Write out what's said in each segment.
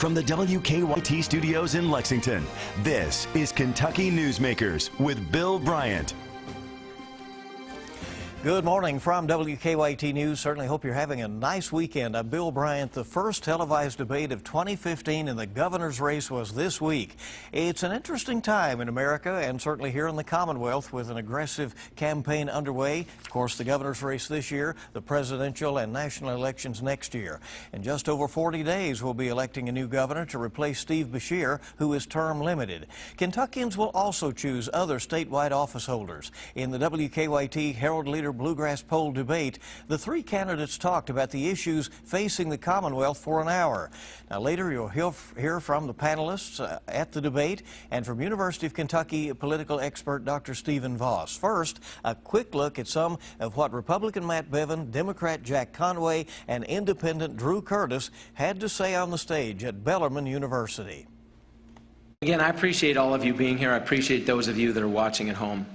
From the WKYT studios in Lexington, this is Kentucky Newsmakers with Bill Bryant. Good morning from WKYT News. Certainly hope you're having a nice weekend. I'm Bill Bryant. The first televised debate of 2015 in the governor's race was this week. It's an interesting time in America and certainly here in the Commonwealth with an aggressive campaign underway. Of course, the governor's race this year, the presidential and national elections next year. In just over 40 days, we'll be electing a new governor to replace Steve Beshear, who is term limited. Kentuckians will also choose other statewide office holders. In the WKYT Herald Leader Bluegrass Poll debate, the three candidates talked about the issues facing the Commonwealth for an hour. Now later you'll hear from the panelists at the debate and from University of Kentucky political expert Dr. Stephen Voss. First, a quick look at some of what Republican Matt Bevin, Democrat Jack Conway, and Independent Drew Curtis had to say on the stage at Bellarmine University. Again, I appreciate all of you being here. I appreciate those of you that are watching at home.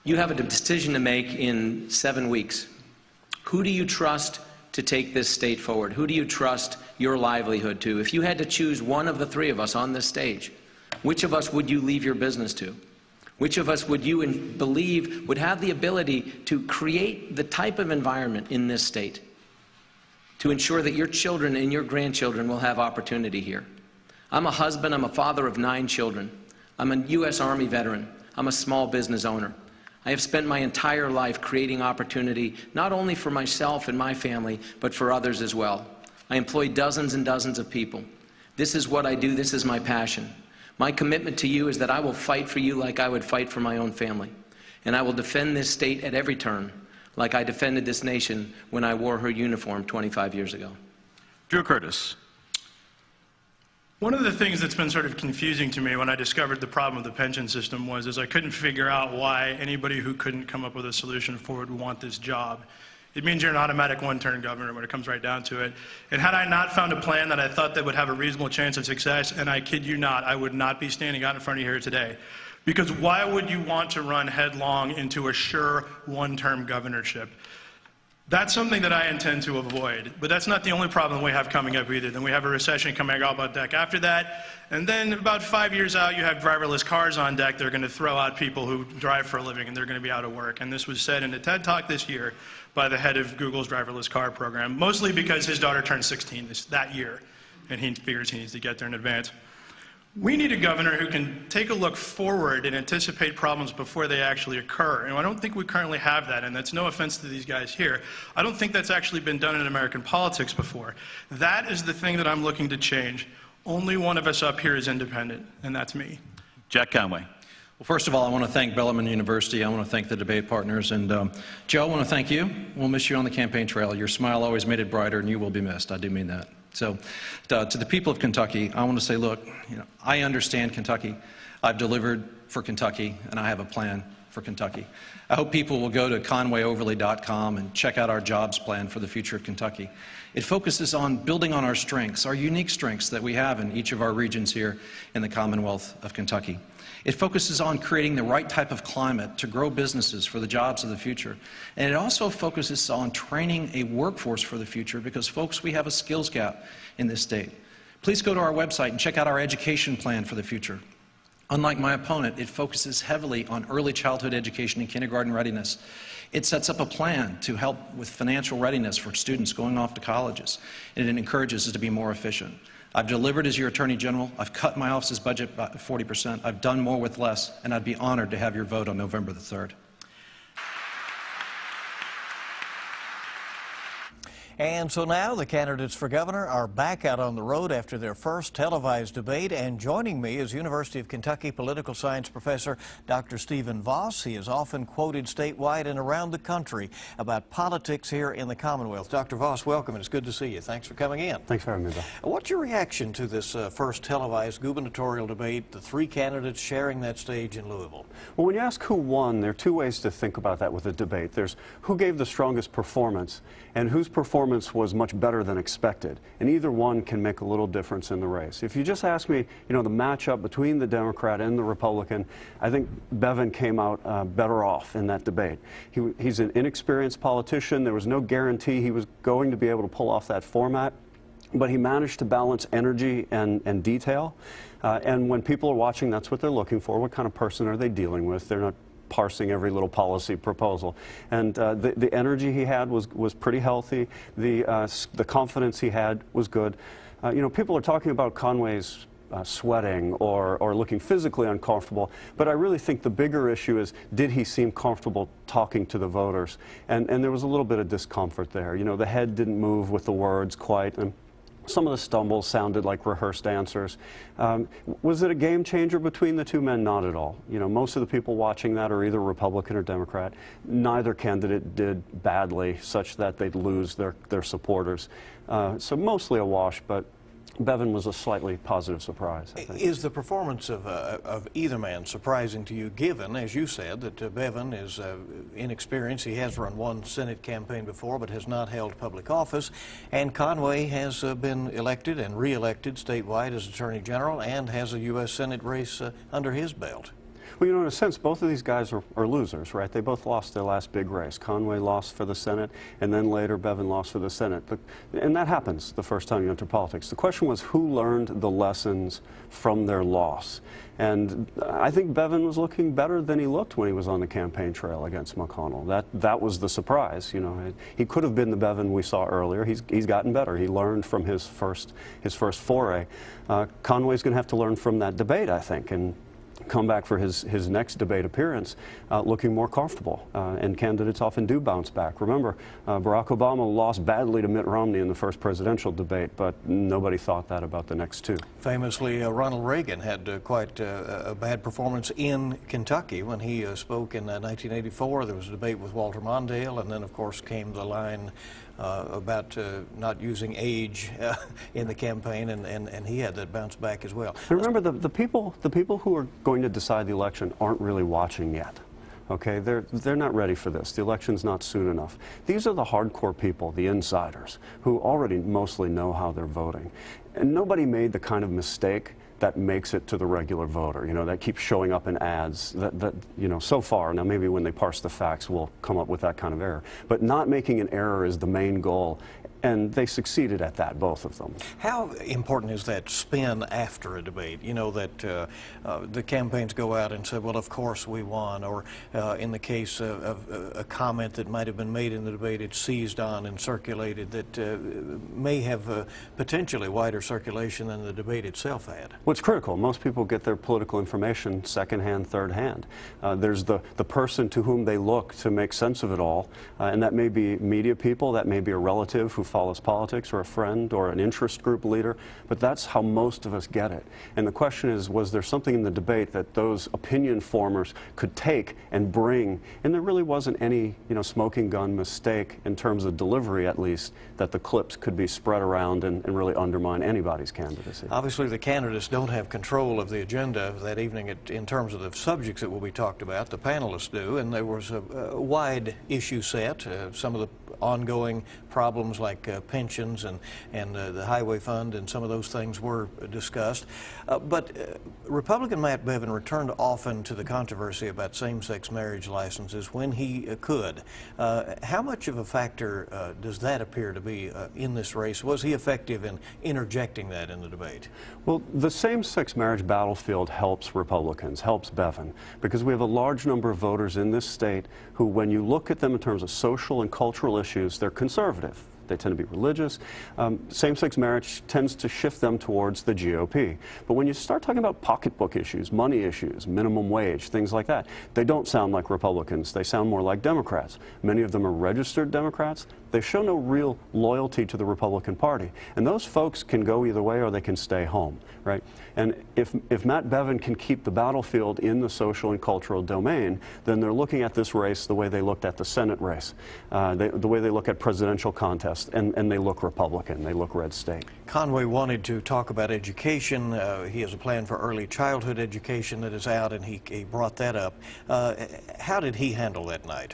You have a decision to make in 7 weeks. Who do you trust to take this state forward? Who do you trust your livelihood to? If you had to choose one of the three of us on this stage, which of us would you leave your business to? Which of us would you believe would have the ability to create the type of environment in this state to ensure that your children and your grandchildren will have opportunity here? I'm a husband. I'm a father of 9 children. I'm a U.S. Army veteran. I'm a small business owner. I have spent my entire life creating opportunity, not only for myself and my family, but for others as well. I employ dozens and dozens of people. This is what I do. This is my passion. My commitment to you is that I will fight for you like I would fight for my own family. And I will defend this state at every turn, like I defended this nation when I wore her uniform 25 years ago. Drew Curtis. One of the things that's been sort of confusing to me when I discovered the problem of the pension system is I couldn't figure out why anybody who couldn't come up with a solution for it would want this job. It means you're an automatic one-term governor when it comes right down to it. And had I not found a plan that I thought that would have a reasonable chance of success, and I kid you not, I would not be standing out in front of you here today. Because why would you want to run headlong into a sure one-term governorship? That's something that I intend to avoid, but that's not the only problem we have coming up either. Then we have a recession coming up on deck after that, and then about 5 years out, you have driverless cars on deck. They're going to throw out people who drive for a living, and they're going to be out of work. And this was said in a TED Talk this year by the head of Google's driverless car program, mostly because his daughter turned 16 that year, and he figures he needs to get there in advance. We need a governor who can take a look forward and anticipate problems before they actually occur. And I don't think we currently have that, and that's no offense to these guys here. I don't think that's actually been done in American politics before. That is the thing that I'm looking to change. Only one of us up here is independent, and that's me. Jack Conway. Well, first of all, I want to thank Bellarmine University. I want to thank the debate partners. And Joe, I want to thank you. We'll miss you on the campaign trail. Your smile always made it brighter, and you will be missed. I do mean that. So to the people of Kentucky, I want to say, look, I understand Kentucky. I've delivered for Kentucky, and I have a plan for Kentucky. I hope people will go to conwayoverley.com and check out our jobs plan for the future of Kentucky. It focuses on building on our strengths, our unique strengths that we have in each of our regions here in the Commonwealth of Kentucky. It focuses on creating the right type of climate to grow businesses for the jobs of the future. And it also focuses on training a workforce for the future because, folks, we have a skills gap in this state. Please go to our website and check out our education plan for the future. Unlike my opponent, it focuses heavily on early childhood education and kindergarten readiness. It sets up a plan to help with financial readiness for students going off to colleges, and it encourages us to be more efficient. I've delivered as your Attorney General. I've cut my office's budget by 40%. I've done more with less, and I'd be honored to have your vote on November the 3rd. And so now the candidates for governor are back out on the road after their first televised debate, and joining me is University of Kentucky political science professor Dr. Stephen Voss. He is often quoted statewide and around the country about politics here in the Commonwealth. Dr. Voss, welcome, and it's good to see you. Thanks for coming in. Thanks for having me, Bill. What's your reaction to this first televised gubernatorial debate, the three candidates sharing that stage in Louisville? Well, when you ask who won, there are two ways to think about that with a debate. There's who gave the strongest performance and whose performance was much better than expected. And either one can make a little difference in the race. If you just ask me, the matchup between the Democrat and the Republican, I think Bevin came out better off in that debate. He's an inexperienced politician. There was no guarantee he was going to be able to pull off that format. but he managed to balance energy and detail. And when people are watching, that's what they're looking for. What kind of person are they dealing with? They're not parsing every little policy proposal. And the energy he had was pretty healthy. The confidence he had was good. You know, people are talking about Conway's sweating or looking physically uncomfortable, but I really think the bigger issue is, did he seem comfortable talking to the voters? And there was a little bit of discomfort there. You know, the head didn't move with the words quite, and some of the stumbles sounded like rehearsed answers. Was it a game changer between the two men? Not at all. You know, most of the people watching that are either Republican or Democrat. Neither candidate did badly such that they'd lose their supporters. So mostly a wash, but Bevin was a slightly positive surprise, I think. Is the performance of either man surprising to you, given, as you said, that Bevin is inexperienced? He has run one Senate campaign before, but has not held public office. And Conway has been elected and re-elected statewide as Attorney General and has a U.S. Senate race under his belt. Well, you know, in a sense, both of these guys are losers, right? They both lost their last big race. Conway lost for the Senate, and then later Bevin lost for the Senate. And that happens the first time you enter politics. The question was, who learned the lessons from their loss? And I think Bevin was looking better than he looked when he was on the campaign trail against McConnell. That was the surprise. You know, he could have been the Bevin we saw earlier. He's gotten better. He learned from his first foray. Conway's going to have to learn from that debate, I think, and come back for his next debate appearance looking more comfortable. And candidates often do bounce back. Remember, Barack Obama lost badly to Mitt Romney in the first presidential debate, but nobody thought that about the next two. Famously, Ronald Reagan had quite a bad performance in Kentucky when he spoke in 1984. There was a debate with Walter Mondale, and then, of course, came the line about not using age in the campaign, and he had that bounce back as well. And remember, the people who are going to decide the election aren't really watching yet. Okay, they're not ready for this. The election's not soon enough. These are the hardcore people, the insiders, who already mostly know how they're voting. And nobody made the kind of mistake that makes it to the regular voter, you know, that keeps showing up in ads, that you know, so far. Now maybe when they parse the facts we'll come up with that kind of error. But not making an error is the main goal. And they succeeded at that, both of them. How important is that spin after a debate? You know, that the campaigns go out and say, well, of course we won, or in the case of a comment that might have been made in the debate, it's seized on and circulated that may have potentially wider circulation than the debate itself had. Well, it's critical. Most people get their political information secondhand, thirdhand. There's the person to whom they look to make sense of it all, and that may be media people, that may be a relative who follows politics, or a friend, or an interest group leader, but that's how most of us get it. And the question is, was there something in the debate that those opinion formers could take and bring? And there really wasn't any, you know, smoking gun mistake in terms of delivery, at least, that the clips could be spread around and really undermine anybody's candidacy. Obviously, the candidates don't have control of the agenda that evening in terms of the subjects that will be talked about. The panelists do, and there was a wide issue set. Some of the ongoing problems like pensions and the highway fund and some of those things were discussed. But Republican Matt Bevin returned often to the controversy about same-sex marriage licenses when he could. How much of a factor does that appear to be in this race? Was he effective in interjecting that in the debate? Well, the same-sex marriage battlefield helps Republicans, helps Bevin, because we have a large number of voters in this state who, when you look at them in terms of social and cultural issues, they're conservative. They tend to be religious. Same-sex marriage tends to shift them towards the GOP. But when you start talking about pocketbook issues, money issues, minimum wage, things like that, they don't sound like Republicans. They sound more like Democrats. Many of them are registered Democrats. They show no real loyalty to the Republican Party. And those folks can go either way or they can stay home, right? And if Matt Bevin can keep the battlefield in the social and cultural domain, then they're looking at this race the way they looked at the Senate race, the way they look at presidential contests, and they look Republican, they look red state. Conway wanted to talk about education. He has a plan for early childhood education that is out, and he brought that up. How did he handle that night?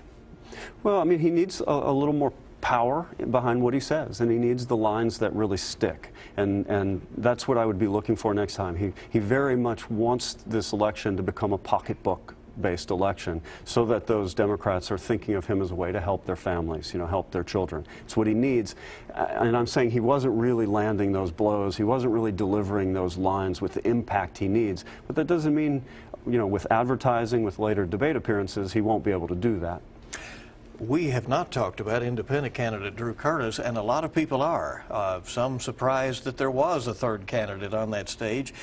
Well, I mean, he needs a little more power behind what he says, and he needs the lines that really stick, and that's what I would be looking for next time. He very much wants this election to become a pocketbook vote-based election so that those Democrats are thinking of him as a way to help their families, help their children. It's what he needs. And I'm saying he wasn't really landing those blows. He wasn't really delivering those lines with the impact he needs. But that doesn't mean, with advertising, with later debate appearances, he won't be able to do that. We have not talked about independent candidate Drew Curtis, and a lot of people are. Some surprised that there was a third candidate on that stage.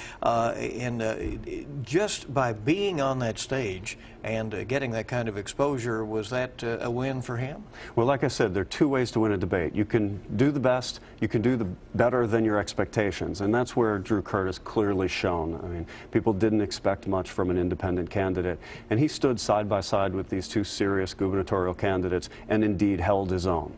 Just by being on that stage and getting that kind of exposure, was that a win for him? Well, like I said, there are two ways to win a debate. You can do the best, you can do the better than your expectations, and that's where Drew Curtis clearly shone. I mean, people didn't expect much from an independent candidate, and he stood side by side with these two serious gubernatorial candidates and indeed held his own.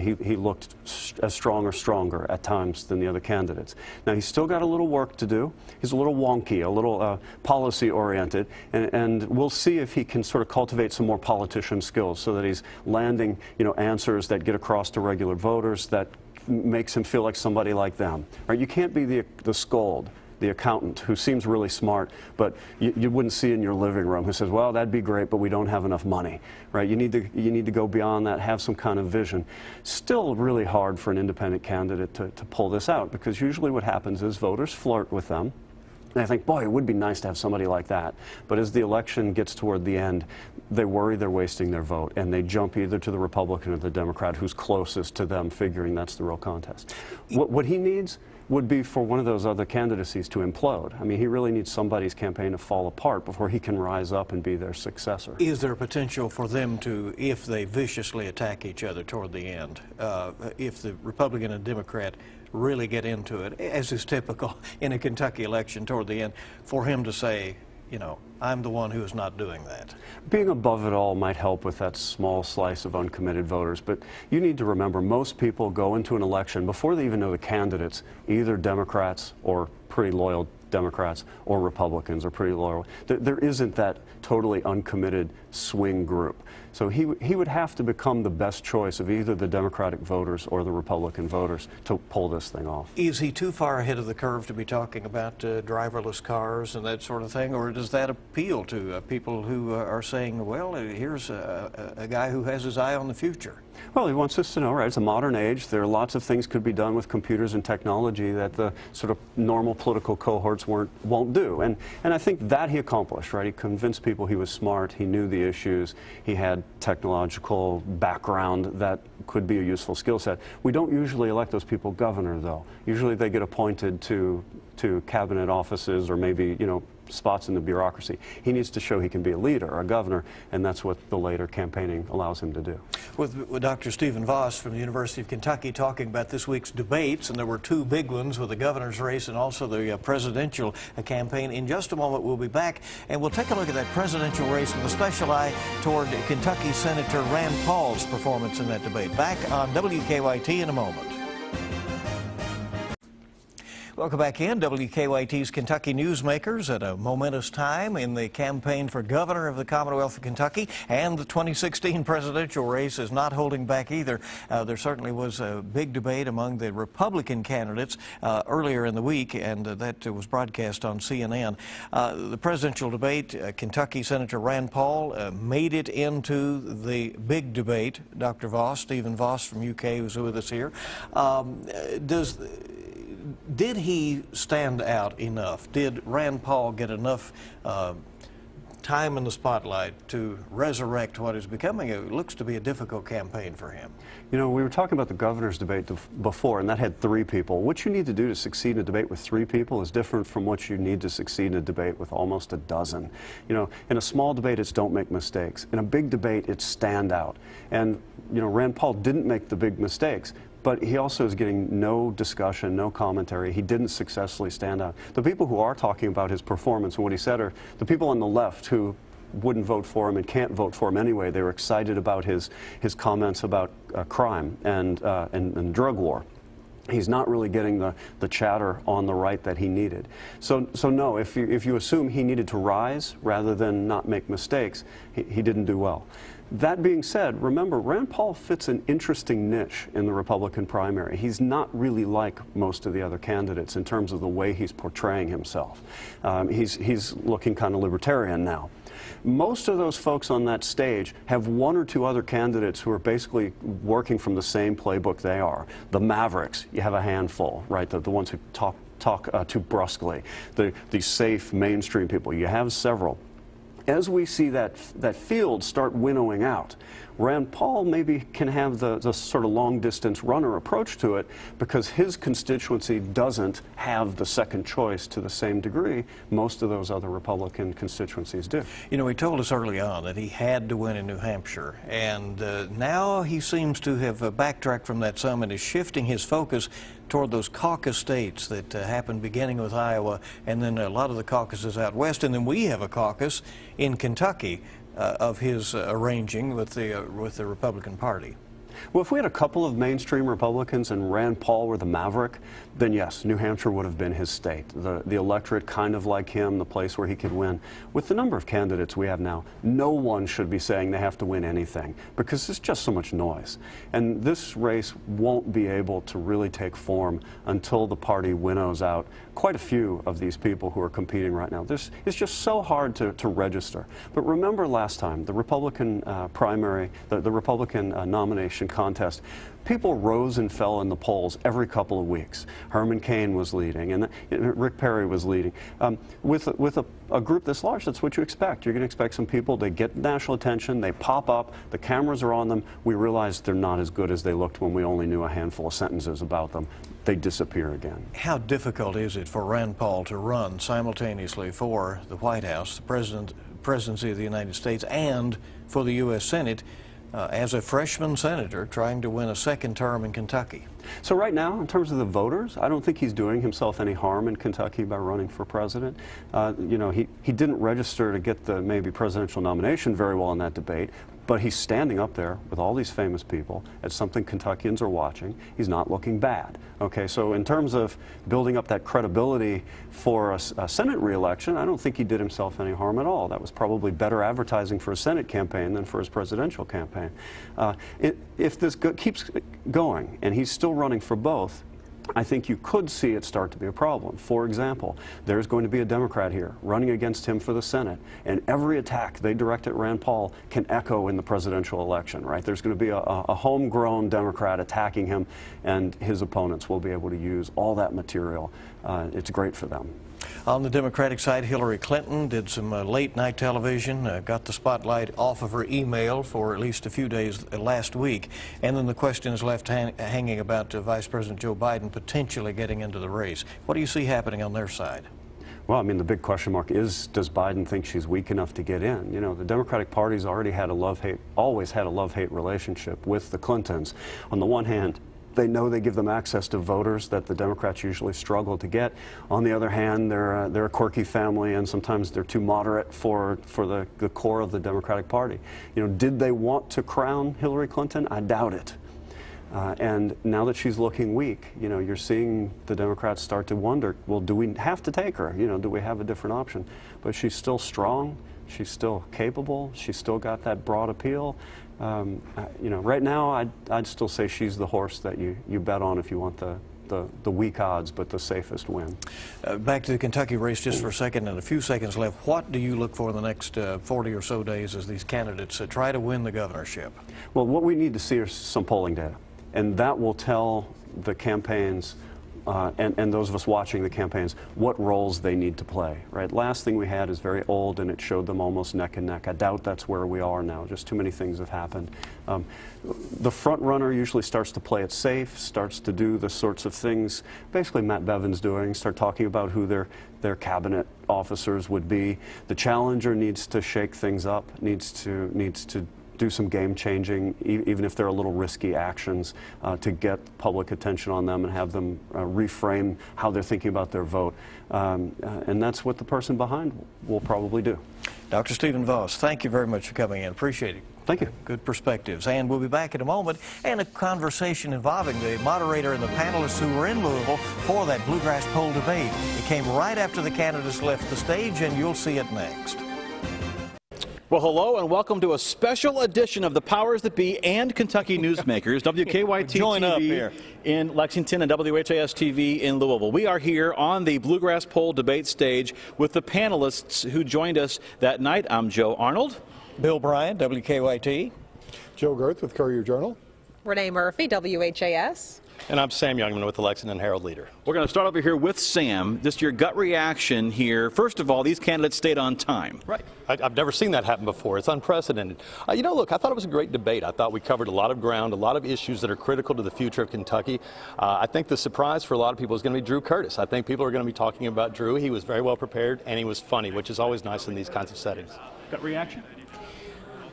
He looked as strong or stronger at times than the other candidates. Now, he's still got a little work to do. He's a little wonky, a little policy-oriented, and we'll see if he can sort of cultivate some more politician skills so that he's landing, answers that get across to regular voters that makes him feel like somebody like them. Right? You can't be the scold, the accountant who seems really smart, but you wouldn't see in your living room, who says, well, that'd be great, but we don't have enough money, right? You need to go beyond that, have some kind of vision. Still really hard for an independent candidate to pull this out, because usually what happens is voters flirt with them. And I think, boy, it would be nice to have somebody like that. But as the election gets toward the end, they worry they're wasting their vote, and they jump either to the Republican or the Democrat who's closest to them, figuring that's the real contest. What he needs would be for one of those other candidacies to implode. I mean, he really needs somebody's campaign to fall apart before he can rise up and be their successor. Is there potential for them to, if they viciously attack each other toward the end, if the Republican and Democrat really get into it, as is typical in a Kentucky election toward the end, for him to say, I'm the one who is not doing that? Being above it all might help with that small slice of uncommitted voters, but you need to remember most people go into an election before they even know the candidates, either Democrats or pretty loyal Democrats or Republicans are pretty loyal. There isn't that totally uncommitted swing group. So he would have to become the best choice of either the Democratic voters or the Republican voters to pull this thing off. Is he too far ahead of the curve to be talking about driverless cars and that sort of thing, or does that appeal to people who are saying, well, here's a guy who has his eye on the future? Well, he wants us to know, right, it's a modern age. There are lots of things could be done with computers and technology that the sort of normal political cohorts won't do. And I think that he accomplished, right? He convinced people he was smart, he knew the issues, he had technological background that could be a useful skill set. We don't usually elect those people governor, though. Usually they get appointed to cabinet offices or maybe, spots in the bureaucracy. He needs to show he can be a leader, a governor, and that's what the later campaigning allows him to do. With Dr. Stephen Voss from the University of Kentucky talking about this week's debates, and there were two big ones with the governor's race and also the presidential campaign. In just a moment, we'll be back, and we'll take a look at that presidential race with a special eye toward Kentucky Senator Rand Paul's performance in that debate. Back on WKYT in a moment. Welcome back in. WKYT's Kentucky Newsmakers at a momentous time in the campaign for governor of the Commonwealth of Kentucky, and the 2016 presidential race is not holding back either. There certainly was a big debate among the Republican candidates earlier in the week, and that was broadcast on CNN. The presidential debate, Kentucky Senator Rand Paul made it into the big debate. Dr. Voss, Stephen Voss from UK, who's with us here. Did he stand out enough? Did Rand Paul get enough time in the spotlight to resurrect what is becoming, it looks to be a difficult campaign for him? We were talking about the governor's debate before, and that had 3 people. What you need to do to succeed in a debate with 3 people is different from what you need to succeed in a debate with almost a dozen. In a small debate, it's don't make mistakes. In a big debate, it's stand out. And, Rand Paul didn't make the big mistakes, but he also is getting no discussion, no commentary. He didn't successfully stand out. The people who are talking about his performance and what he said are the people on the left who wouldn't vote for him and can't vote for him anyway. They were excited about his comments about crime and drug war. He's not really getting the chatter on the right that he needed. So no, if you assume he needed to rise rather than not make mistakes, he didn't do well. That being said, remember, Rand Paul fits an interesting niche in the Republican primary. He's not really like most of the other candidates in terms of the way he's portraying himself. He's looking kind of libertarian now. Most of those folks on that stage have one or two other candidates who are basically working from the same playbook they are. The Mavericks, you have a handful, right? The ones who talk too brusquely. The safe mainstream people, you have several. As we see that field start winnowing out, Rand Paul maybe can have the sort of long-distance runner approach to it because his constituency doesn't have the second choice to the same degree most of those other Republican constituencies do. You know, he told us early on that he had to win in New Hampshire, and now he seems to have backtracked from that some and is shifting his focus toward those caucus states that happen beginning with Iowa, and then a lot of the caucuses out west, and then we have a caucus in Kentucky of his arranging with the Republican Party. Well, if we had a couple of mainstream Republicans and Rand Paul were the maverick, then yes, New Hampshire would have been his state. The electorate kind of like him, the place where he could win. With the number of candidates we have now, no one should be saying they have to win anything because there's just so much noise. And this race won't be able to really take form until the party winnows out quite a few of these people who are competing right now. It's just so hard to register. But remember last time, the Republican primary, the Republican nomination contest, people rose and fell in the polls every couple of weeks. Herman Cain was leading, and Rick Perry was leading. With a group this large, that's what you expect. You're going to expect some people, they get national attention, they pop up, the cameras are on them, we realize they're not as good as they looked when we only knew a handful of sentences about them. They disappear again. How difficult is it for Rand Paul to run simultaneously for the White House, the presidency of the United States, and for the U.S. Senate as a freshman senator trying to win a second term in Kentucky? So right now, in terms of the voters, I don't think he's doing himself any harm in Kentucky by running for president. You know, he didn't register to get the maybe presidential nomination very well in that debate, but he's standing up there with all these famous people. It's something Kentuckians are watching. He's not looking bad. Okay, so in terms of building up that credibility for a Senate reelection, I don't think he did himself any harm at all. That was probably better advertising for his Senate campaign than for his presidential campaign. If this keeps going and he's still running for both, I think you could see it start to be a problem. For example, there's going to be a Democrat here running against him for the Senate, and every attack they direct at Rand Paul can echo in the presidential election, right? There's going to be a homegrown Democrat attacking him, and his opponents will be able to use all that material. It's great for them. On the Democratic side, Hillary Clinton did some late-night television, got the spotlight off of her email for at least a few days last week, and then the question is left hanging about Vice President Joe Biden potentially getting into the race. What do you see happening on their side? Well, I mean, the big question mark is, does Biden think she's weak enough to get in? You know, the Democratic Party's already had always had a love-hate relationship with the Clintons. On the one hand, they know they give them access to voters that the Democrats usually struggle to get. On the other hand, they're a quirky family, and sometimes they're too moderate for the core of the Democratic Party. You know, did they want to crown Hillary Clinton? I doubt it. And now that she's looking weak, you know, you're seeing the Democrats start to wonder, well, do we have to take her? You know, do we have a different option? But she's still strong. She's still capable. She's still got that broad appeal. You know, right now, I'd still say she's the horse that you bet on if you want the weak odds, but the safest win. Back to the Kentucky race just for a second, and a few seconds left. What do you look for in the next 40 or so days as these candidates try to win the governorship? Well, what we need to see is some polling data, and that will tell the campaigns and those of us watching the campaigns what roles they need to play, right? Last thing we had is very old, and it showed them almost neck and neck. I doubt that's where we are now. Just too many things have happened. The front runner usually starts to play it safe, starts to do the sorts of things basically Matt Bevin's doing, start talking about who their cabinet officers would be. The challenger needs to shake things up, needs to do some game-changing, even if they're a little risky actions, to get public attention on them and have them reframe how they're thinking about their vote. And that's what the person behind will probably do. Dr. Stephen Voss, thank you very much for coming in. Appreciate it. Thank you. Good perspectives. And we'll be back in a moment and a conversation involving the moderator and the panelists who were in Louisville for that Bluegrass poll debate. It came right after the candidates left the stage, and you'll see it next. Well, hello and welcome to a special edition of the Powers That Be and Kentucky Newsmakers, WKYT Join TV up here in Lexington and WHAS TV in Louisville. We are here on the Bluegrass Poll debate stage with the panelists who joined us that night. I'm Joe Arnold. Bill Bryant, WKYT. Joe Girth with Courier-Journal. Renee Murphy, WHAS. And I'm Sam Youngman with the Lexington Herald-Leader. We're going to start over here with Sam. Just your gut reaction here. First of all, these candidates stayed on time. Right. I've never seen that happen before. It's unprecedented. You know, look, I thought it was a great debate. I thought we covered a lot of ground, a lot of issues that are critical to the future of Kentucky. I think the surprise for a lot of people is going to be Drew Curtis. I think people are going to be talking about Drew. He was very well prepared and he was funny, which is always nice in these kinds of settings. Gut reaction?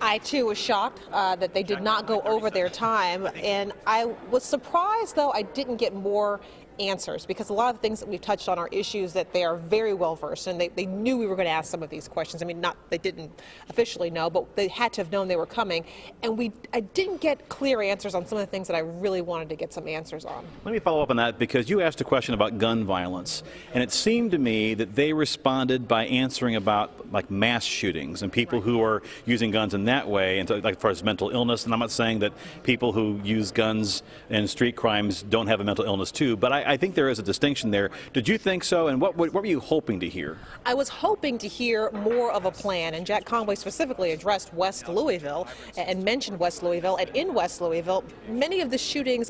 I, too, was shocked that they did not go over their time, and I was surprised, though, I didn't get more answers, because a lot of the things that we've touched on are issues that they are very well versed in. They knew we were going to ask some of these questions. I mean, they didn't officially know, but they had to have known they were coming, and I didn't get clear answers on some of the things that I really wanted to get some answers on. Let me follow up on that, because you asked a question about gun violence, and it seemed to me that they responded by answering about like mass shootings and people who are using guns in that way, and so, like, as far as mental illness. And I'm not saying that people who use guns in street crimes don't have a mental illness too, but I think there is a distinction there. Did you think so, and what were you hoping to hear? I was hoping to hear more of a plan, and Jack Conway specifically addressed West Louisville and mentioned West Louisville. And in West Louisville, many of the shootings,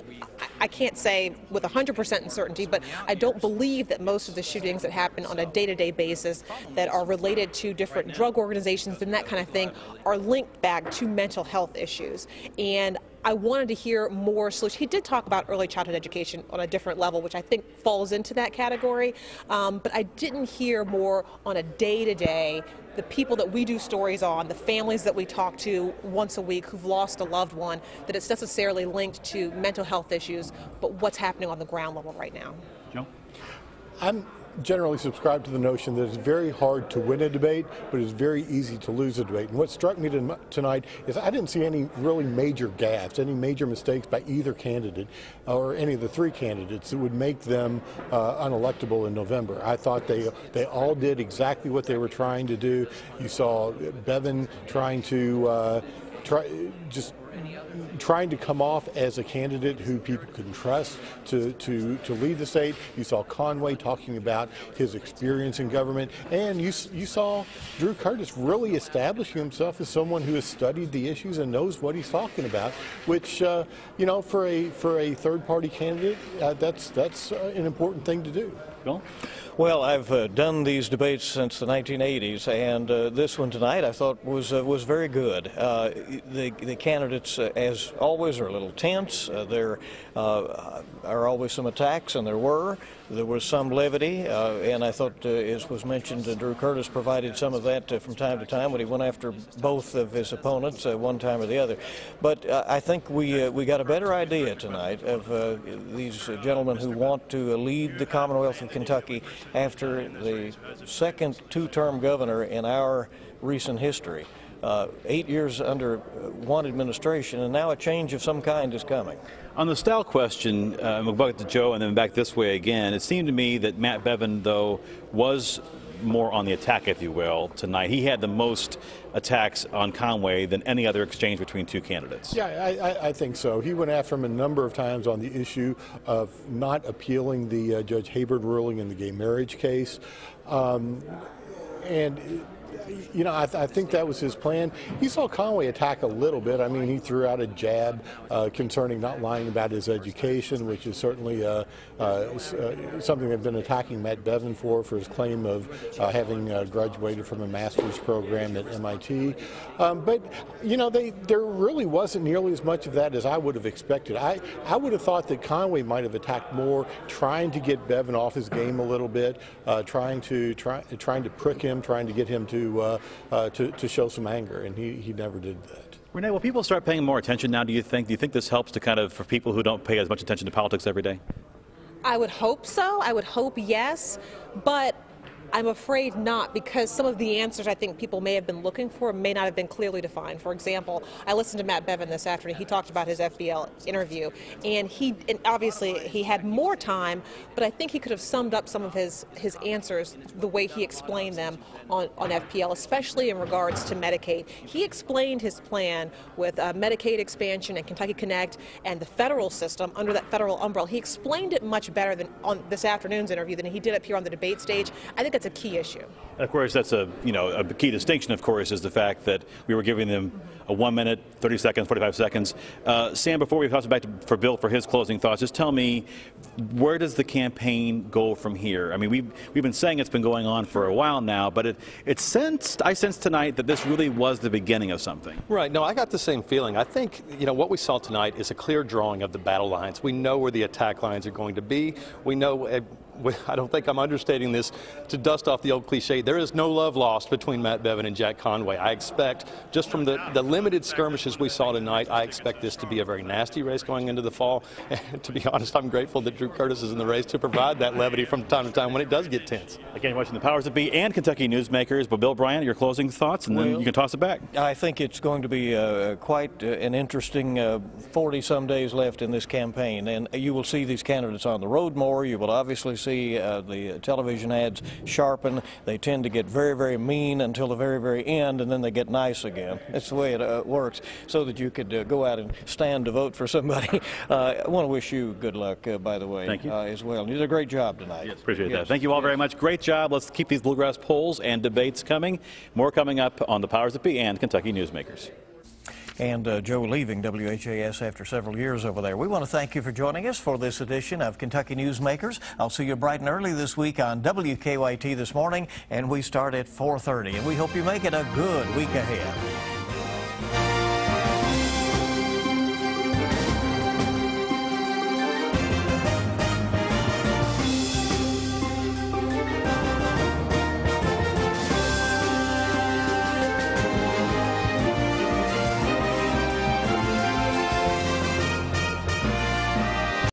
I can't say with 100% certainty, but I don't believe that most of the shootings that happen on a day-to-day basis that are related to different drug organizations and that kind of thing are linked back to mental health issues. And I wanted to hear more solutions. He did talk about early childhood education on a different level, which I think falls into that category, but I didn't hear more on a day-to-day, the people that we do stories on, the families that we talk to once a week who've lost a loved one, that it's necessarily linked to mental health issues, but what's happening on the ground level right now. Joe? I'm generally subscribe to the notion that it's very hard to win a debate, but it's very easy to lose a debate. And what struck me tonight is I didn't see any really major gaffes, any major mistakes by either candidate or any of the three candidates that would make them unelectable in November. I thought they all did exactly what they were trying to do. You saw Bevin trying to trying to come off as a candidate who people can trust to lead the state. You saw Conway talking about his experience in government, and you saw Drew Curtis really establishing himself as someone who has studied the issues and knows what he's talking about, which you know, for a third-party candidate, that's an important thing to do. Bill? Well, I've done these debates since the 1980s, and this one tonight I thought was very good. The candidates, as always, are a little tense. There are always some attacks, and there was some levity, and I thought, as was mentioned, Drew Curtis provided some of that from time to time when he went after both of his opponents, one time or the other. But I think we got a better idea tonight of these gentlemen who want to lead the Commonwealth of Kentucky after the second two-term governor in our recent history. 8 years under one administration, and now a change of some kind is coming. On the style question, we'll go back to Joe and then back this way again. It seemed to me that Matt Bevin, though, was more on the attack, if you will, tonight. He had the most attacks on Conway than any other exchange between two candidates. Yeah, I think so. He went after him a number of times on the issue of not appealing the Judge Hayward ruling in the gay marriage case. And you know, I think that was his plan. He saw Conway attack a little bit. I mean, he threw out a jab concerning not lying about his education, which is certainly something they've been attacking Matt Bevin for his claim of having graduated from a master's program at MIT. But, you know, there really wasn't nearly as much of that as I would have expected. I would have thought that Conway might have attacked more, trying to get Bevin off his game a little bit, trying to prick him, trying to get him to show some anger, and he never did that. Renee, will people start paying more attention now, do you think? Do you think this helps to kind of, for people who don't pay as much attention to politics every day? I would hope so. I would hope yes, but I'm afraid not, because some of the answers I think people may have been looking for may not have been clearly defined. For example, I listened to Matt Bevin this afternoon. He talked about his FBL interview, and obviously he had more time, but I think he could have summed up some of his answers the way he explained them on FPL, especially in regards to Medicaid. He explained his plan with Medicaid expansion and Kentucky Connect and the federal system under that federal umbrella. He explained it much better than on this afternoon's interview than he did up here on the debate stage. I think that's a key issue. Of course, that's a key distinction, of course, is the fact that we were giving them a 1 minute, 30 seconds, 45 seconds. Sam, before we toss it back for Bill for his closing thoughts, just tell me, where does the campaign go from here? I mean, we've been saying it's been going on for a while now, but I sensed tonight that this really was the beginning of something. Right. No, I got the same feeling. I think, what we saw tonight is a clear drawing of the battle lines. We know where the attack lines are going to be. We know, I don't think I'm understating this, to dust off the old cliche, there is no love lost between Matt Bevin and Jack Conway. I expect, just from the limited skirmishes we saw tonight, I expect this to be a very nasty race going into the fall. And to be honest, I'm grateful that Drew Curtis is in the race to provide that levity from time to time when it does get tense. Again, you're watching the Powers That Be and Kentucky Newsmakers. But Bill Bryant, your closing thoughts, and then you can toss it back. I think it's going to be quite an interesting 40-some days left in this campaign, and you will see these candidates on the road more. You will obviously see the television ads sharpen. They tend to get very, very mean until the very, very end, and then they get nice again. That's the way it works, so that you could go out and stand to vote for somebody. I want to wish you good luck, by the way. Thank you. As well. You did a great job tonight. Yes, appreciate that. Thank you all very much. Great job. Let's keep these bluegrass polls and debates coming. More coming up on the Powers That Be and Kentucky Newsmakers. And Joe leaving WHAS after several years over there. We want to thank you for joining us for this edition of Kentucky Newsmakers. I'll see you bright and early this week on WKYT this morning, and we start at 4:30. And we hope you make it a good week ahead.